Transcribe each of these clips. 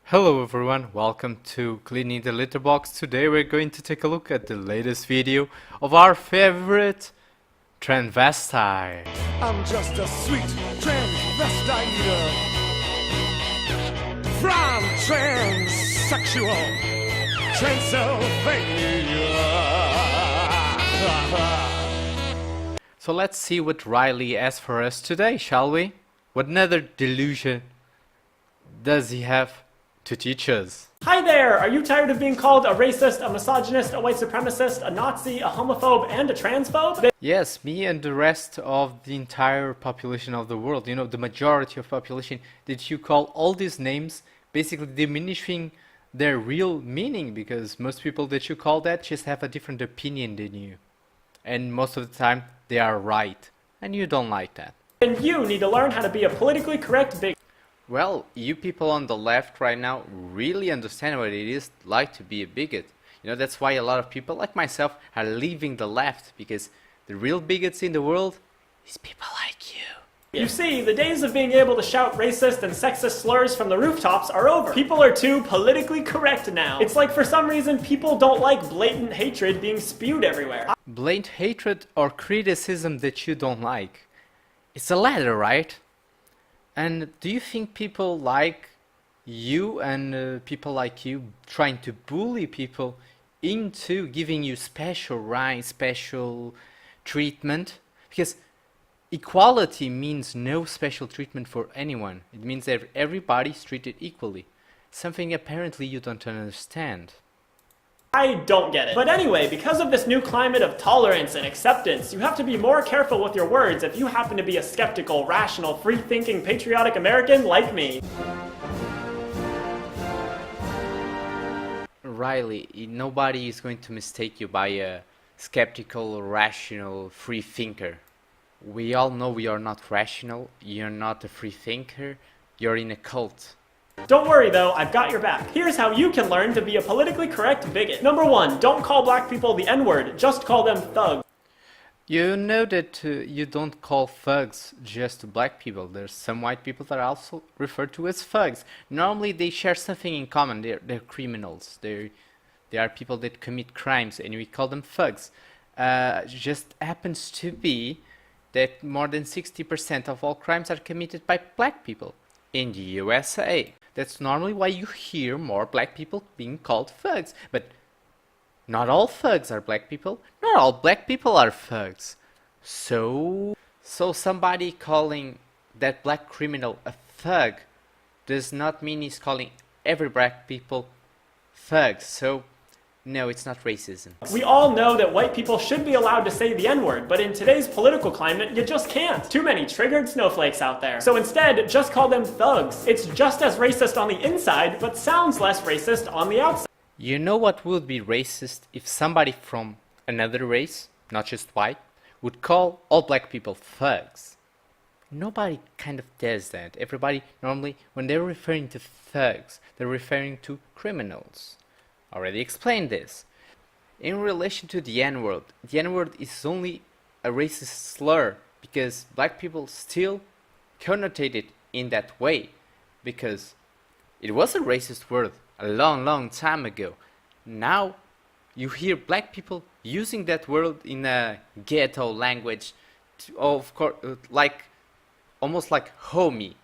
Hello everyone, welcome to Cleaning the Litter Box. Today we're going to take a look at the latest video of our favorite transvestite. I'm just a sweet transvestite from transsexual Transylvania. So let's see what Riley has for us today, shall we? What another delusion does he have to teach us? Hi there! Are you tired of being called a racist, a misogynist, a white supremacist, a Nazi, a homophobe, and a transphobe? Yes, me and the rest of the entire population of the world, the majority of population, that you call all these names, basically diminishing their real meaning, because most people that you call that just have a different opinion than you. And most of the time, they are right. And you don't like that. And you need to learn how to be a politically correct bigot. Well, you people on the left right now really understand what it is like to be a bigot. That's why a lot of people like myself are leaving the left, because the real bigots in the world is people like you. You see, the days of being able to shout racist and sexist slurs from the rooftops are over. People are too politically correct now. It's like for some reason people don't like blatant hatred being spewed everywhere. Blatant hatred or criticism that you don't like. It's a ladder, right? And do you think people like you and people like you trying to bully people into giving you special rights, special treatment? Because equality means no special treatment for anyone. It means that everybody's treated equally. Something apparently you don't understand. I don't get it. But anyway, because of this new climate of tolerance and acceptance, you have to be more careful with your words if you happen to be a skeptical, rational, free-thinking, patriotic American like me. Riley, nobody is going to mistake you by a skeptical, rational, free thinker. We all know we are not rational, you're not a free thinker, you're in a cult. Don't worry though, I've got your back. Here's how you can learn to be a politically correct bigot. Number 1, don't call black people the N-word, just call them thugs. You know that you don't call thugs just to black people. There's some white people that are also referred to as thugs. Normally they share something in common, they're criminals. They are people that commit crimes and we call them thugs. Just happens to be that more than 60% of all crimes are committed by black people in the USA. That's normally why you hear more black people being called thugs. But not all thugs are black people. Not all black people are thugs. So somebody calling that black criminal a thug does not mean he's calling every black people thugs. So no, it's not racism. We all know that white people should be allowed to say the N-word, but in today's political climate, you just can't. Too many triggered snowflakes out there. So instead, just call them thugs. It's just as racist on the inside, but sounds less racist on the outside. You know what would be racist if somebody from another race, not just white, would call all black people thugs? Nobody kind of does that. Everybody normally, when they're referring to thugs, they're referring to criminals. Already explained this. In relation to the N-word is only a racist slur because black people still connotate it in that way, because it was a racist word a long time ago. Now you hear black people using that word in a ghetto language, of course, like almost like homie.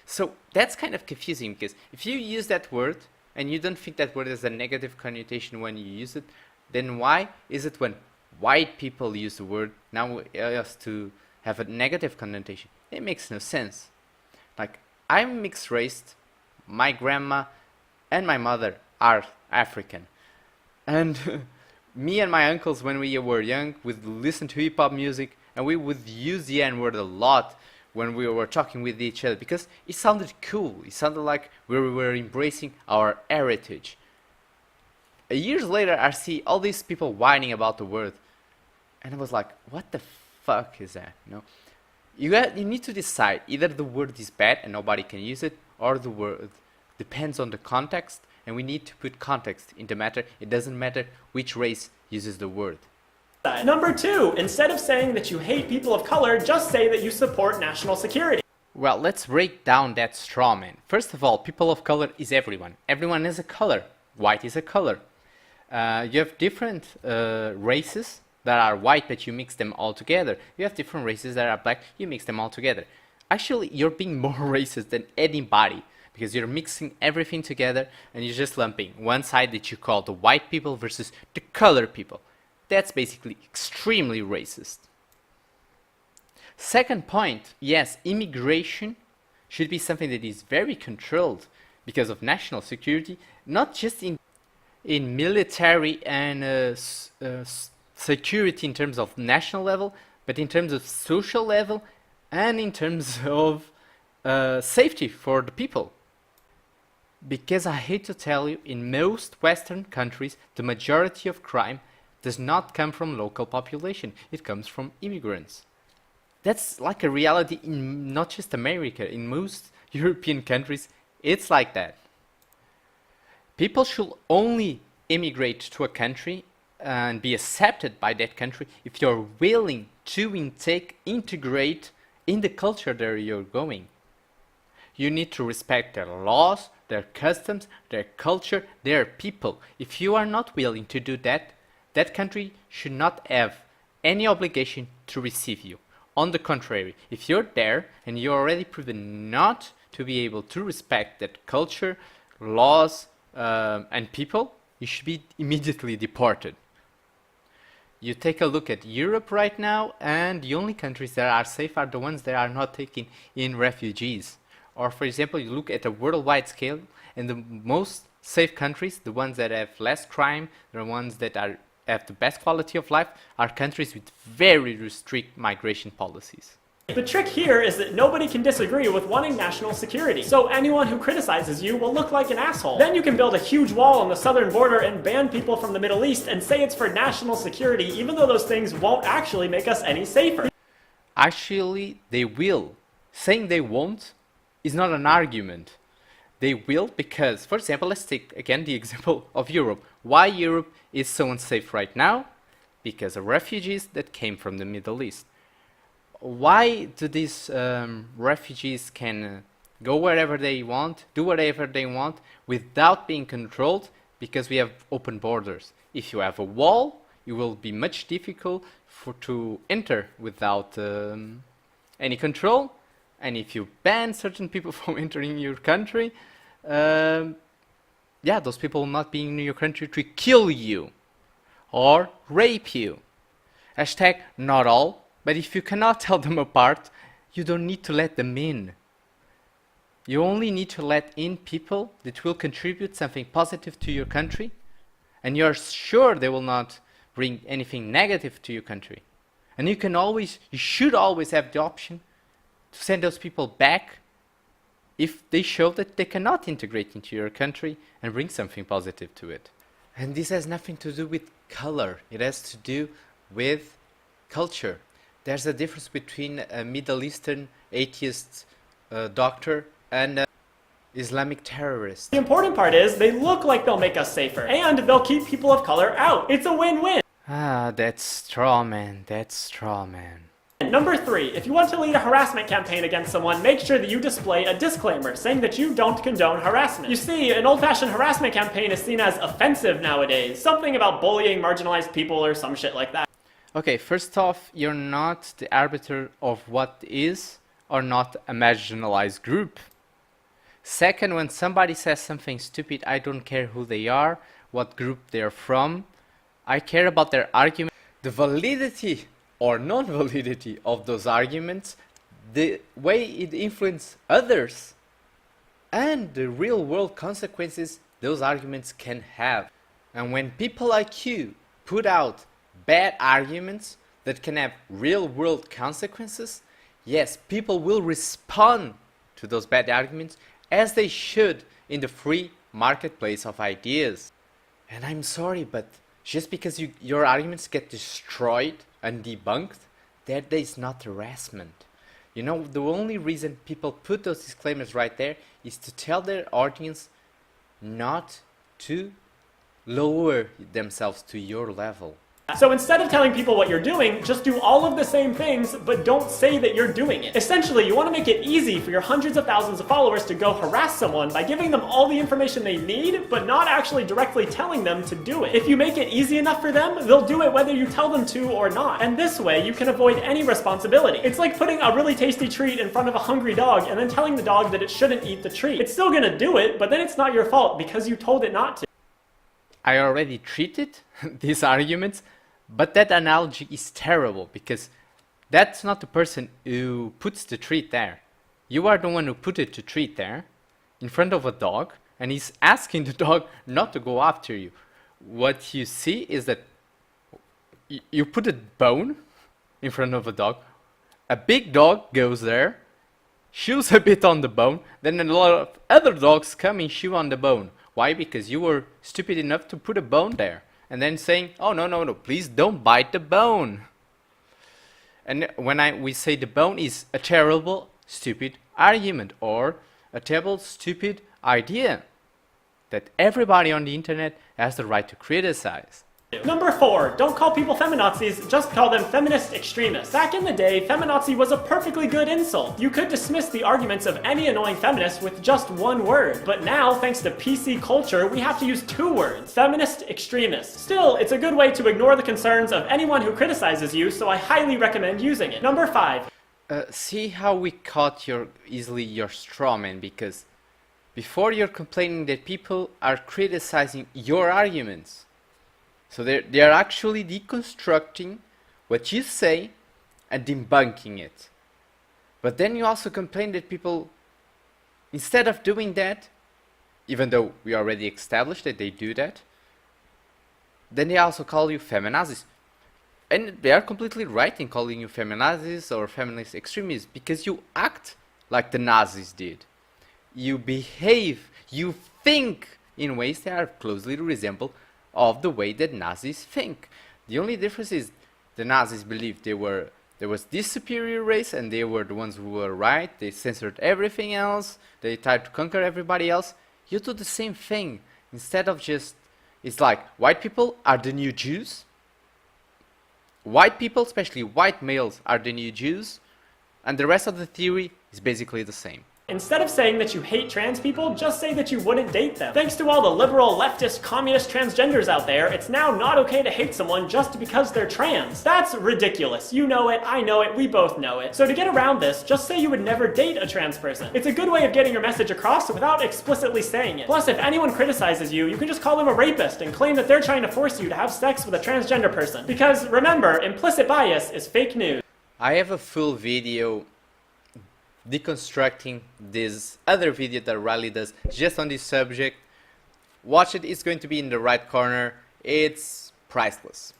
So that's kind of confusing, because if you use that word and you don't think that word has a negative connotation when you use it, then why is it when white people use the word now it has to have a negative connotation? It makes no sense. Like, I'm mixed race, my grandma and my mother are African, and me and my uncles, when we were young, would listen to hip-hop music and we would use the N-word a lot when we were talking with each other, because it sounded cool. It sounded like we were embracing our heritage. Years later, I see all these people whining about the word, and I was like, what the fuck is that? You need to decide, either the word is bad and nobody can use it, or the word depends on the context, and we need to put context in the matter. It doesn't matter which race uses the word. Number 2, instead of saying that you hate people of color, just say that you support national security. Well, let's break down that straw man. First of all, people of color is everyone. Everyone is a color. White is a color. You have different races that are white, but you mix them all together. You have different races that are black, you mix them all together. Actually, you're being more racist than anybody because you're mixing everything together and you're just lumping one side that you call the white people versus the color people. That's basically extremely racist. Second point, yes, immigration should be something that is very controlled because of national security, not just in military and security in terms of national level, but in terms of social level and in terms of safety for the people. Because I hate to tell you, in most Western countries, the majority of crime does not come from local population. It comes from immigrants. That's like a reality in not just America, in most European countries, it's like that. People should only immigrate to a country and be accepted by that country if you're willing to integrate in the culture that you're going. You need to respect their laws, their customs, their culture, their people. If you are not willing to do that, that country should not have any obligation to receive you. On the contrary, if you're there and you're already proven not to be able to respect that culture, laws, and people, you should be immediately deported. You take a look at Europe right now, and the only countries that are safe are the ones that are not taking in refugees. Or for example, you look at a worldwide scale, and the most safe countries, the ones that have less crime, the ones that have the best quality of life, are countries with very strict migration policies. The trick here is that nobody can disagree with wanting national security, so anyone who criticizes you will look like an asshole. Then you can build a huge wall on the southern border and ban people from the Middle East and say it's for national security, even though those things won't actually make us any safer. Actually, they will. Saying they won't is not an argument. They will because, for example, let's take again the example of Europe. Why Europe is so unsafe right now? Because of refugees that came from the Middle East. Why do these refugees can go wherever they want, do whatever they want without being controlled? Because we have open borders. If you have a wall, it will be much difficult to enter without any control. And if you ban certain people from entering your country, yeah, those people will not be in your country to kill you or rape you. Hashtag not all, but if you cannot tell them apart, you don't need to let them in. You only need to let in people that will contribute something positive to your country, and you're sure they will not bring anything negative to your country. And you should always have the option to send those people back if they show that they cannot integrate into your country and bring something positive to it. And this has nothing to do with color. It has to do with culture. There's a difference between a Middle Eastern atheist doctor and an Islamic terrorist. The important part is they look like they'll make us safer, and they'll keep people of color out. It's a win-win. Ah, that's straw man. That's straw man. Number 3, if you want to lead a harassment campaign against someone, make sure that you display a disclaimer saying that you don't condone harassment. You see, an old-fashioned harassment campaign is seen as offensive nowadays. Something about bullying marginalized people or some shit like that. Okay, first off, you're not the arbiter of what is or not a marginalized group. Second, when somebody says something stupid, I don't care who they are, what group they're from. I care about their argument. The validity or non-validity of those arguments, the way it influences others, and the real-world consequences those arguments can have. And when people like you put out bad arguments that can have real-world consequences, yes, people will respond to those bad arguments as they should in the free marketplace of ideas. And I'm sorry, but just because your arguments get destroyed and debunked, that is not harassment. You know, the only reason people put those disclaimers right there is to tell their audience not to lower themselves to your level. So instead of telling people what you're doing, just do all of the same things, but don't say that you're doing it. Essentially, you want to make it easy for your hundreds of thousands of followers to go harass someone by giving them all the information they need, but not actually directly telling them to do it. If you make it easy enough for them, they'll do it whether you tell them to or not. And this way, you can avoid any responsibility. It's like putting a really tasty treat in front of a hungry dog and then telling the dog that it shouldn't eat the treat. It's still gonna do it, but then it's not your fault because you told it not to. I already treated these arguments, but that analogy is terrible because that's not the person who puts the treat there. You are the one who put the treat there in front of a dog, and he's asking the dog not to go after you. What you see is that you put a bone in front of a dog, a big dog goes there, chews a bit on the bone, then a lot of other dogs come and chew on the bone. Why? Because you were stupid enough to put a bone there. And then saying, oh, no, please don't bite the bone. And when we say the bone is a terrible, stupid argument or a terrible, stupid idea that everybody on the internet has the right to criticize. Number 4, don't call people feminazis, just call them feminist extremists. Back in the day, feminazi was a perfectly good insult. You could dismiss the arguments of any annoying feminist with just one word. But now, thanks to PC culture, we have to use 2 words, feminist extremists. Still, it's a good way to ignore the concerns of anyone who criticizes you, so I highly recommend using it. Number 5. See how we caught easily your straw man, because before you're complaining that people are criticizing your arguments. So they are actually deconstructing what you say and debunking it. But then you also complain that people, instead of doing that, even though we already established that they do that, then they also call you feminazis. And they are completely right in calling you feminazis or feminist extremists because you act like the Nazis did. You behave, you think in ways that are closely resemble of the way that Nazis think. The only difference is the Nazis believed there was this superior race and they were the ones who were right. They censored everything else. They tried to conquer everybody else. You do the same thing. Instead of just, it's like white people are the new Jews. White people, especially white males, are the new Jews. And the rest of the theory is basically the same. Instead of saying that you hate trans people, just say that you wouldn't date them. Thanks to all the liberal, leftist, communist transgenders out there, it's now not okay to hate someone just because they're trans. That's ridiculous. You know it, I know it, we both know it. So to get around this, just say you would never date a trans person. It's a good way of getting your message across without explicitly saying it. Plus, if anyone criticizes you, you can just call them a rapist and claim that they're trying to force you to have sex with a transgender person. Because remember, implicit bias is fake news. I have a full video deconstructing this other video that Riley does just on this subject. Watch it, it's going to be in the right corner. It's priceless.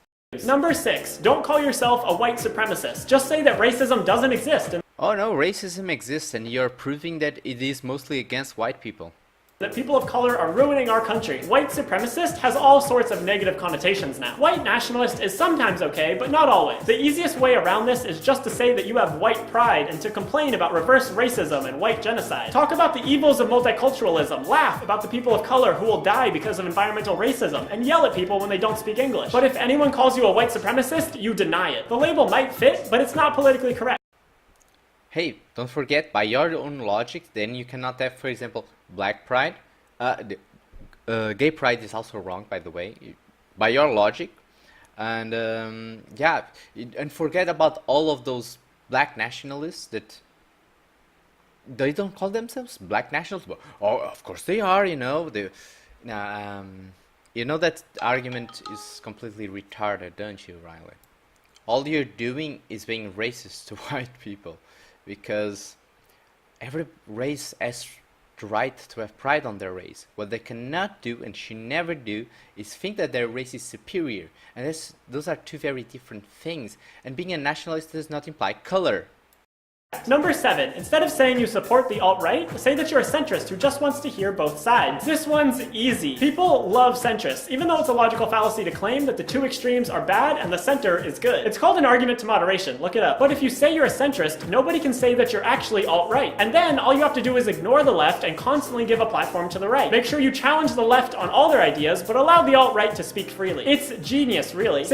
Number 6, don't call yourself a white supremacist. Just say that racism doesn't exist and Oh no, racism exists and you're proving that it is mostly against white people. that people of color are ruining our country. White supremacist has all sorts of negative connotations now. White nationalist is sometimes okay, but not always. The easiest way around this is just to say that you have white pride and to complain about reverse racism and white genocide. Talk about the evils of multiculturalism, laugh about the people of color who will die because of environmental racism, and yell at people when they don't speak English. But if anyone calls you a white supremacist, you deny it. The label might fit, but it's not politically correct. Hey, don't forget, by your own logic, then you cannot have, for example, black pride. Gay pride is also wrong, by the way, by your logic. And yeah, and forget about all of those black nationalists that they don't call themselves black nationals, but oh, of course they are, you know. You know that argument is completely retarded, don't you, Riley? All you're doing is being racist to white people. Because every race has the right to have pride on their race. What they cannot do and should never do is think that their race is superior. And those are two very different things. And being a nationalist does not imply color. Number 7, instead of saying you support the alt-right, say that you're a centrist who just wants to hear both sides. This one's easy. People love centrists, even though it's a logical fallacy to claim that the two extremes are bad and the center is good. It's called an argument to moderation, look it up. But if you say you're a centrist, nobody can say that you're actually alt-right. And then all you have to do is ignore the left and constantly give a platform to the right. Make sure you challenge the left on all their ideas, but allow the alt-right to speak freely. It's genius, really.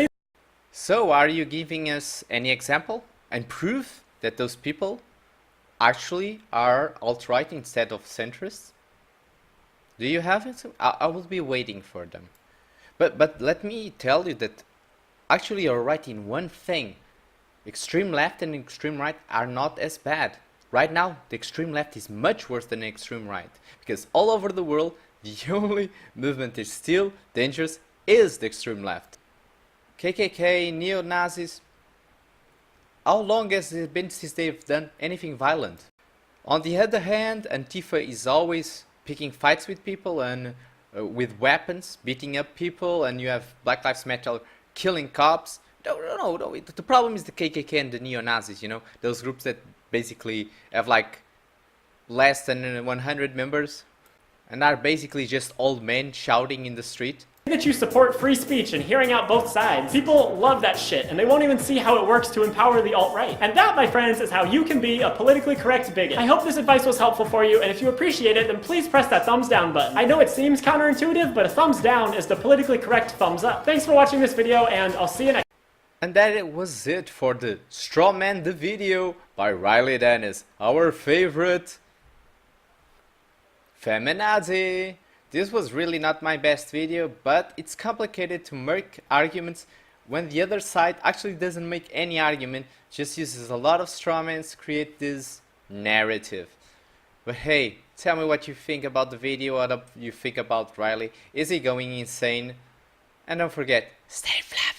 So, are you giving us any example and proof that those people actually are alt-right instead of centrists? Do you have it? I will be waiting for them. But let me tell you that actually you're right in one thing. Extreme left and extreme right are not as bad. Right now, the extreme left is much worse than the extreme right. Because all over the world, the only movement is still dangerous is the extreme left. KKK, neo-Nazis. How long has it been since they've done anything violent? On the other hand, Antifa is always picking fights with people and with weapons, beating up people, and you have Black Lives Matter killing cops. No. The problem is the KKK and the neo-Nazis, you know, those groups that basically have like less than 100 members and are basically just old men shouting in the street. That you support free speech and hearing out both sides. People love that shit, and they won't even see how it works to empower the alt-right. And that, my friends, is how you can be a politically correct bigot. I hope this advice was helpful for you, and if you appreciate it, then please press that thumbs down button. I know it seems counterintuitive, but a thumbs down is the politically correct thumbs up. Thanks for watching this video, and I'll see you next. And that was it for the Straw Man the Video by Riley Dennis, our favorite feminazi. This was really not my best video, but it's complicated to make arguments when the other side actually doesn't make any argument, just uses a lot of strawmans to create this narrative. But hey, tell me what you think about the video, what you think about Riley. Is he going insane? And don't forget, stay fluffy.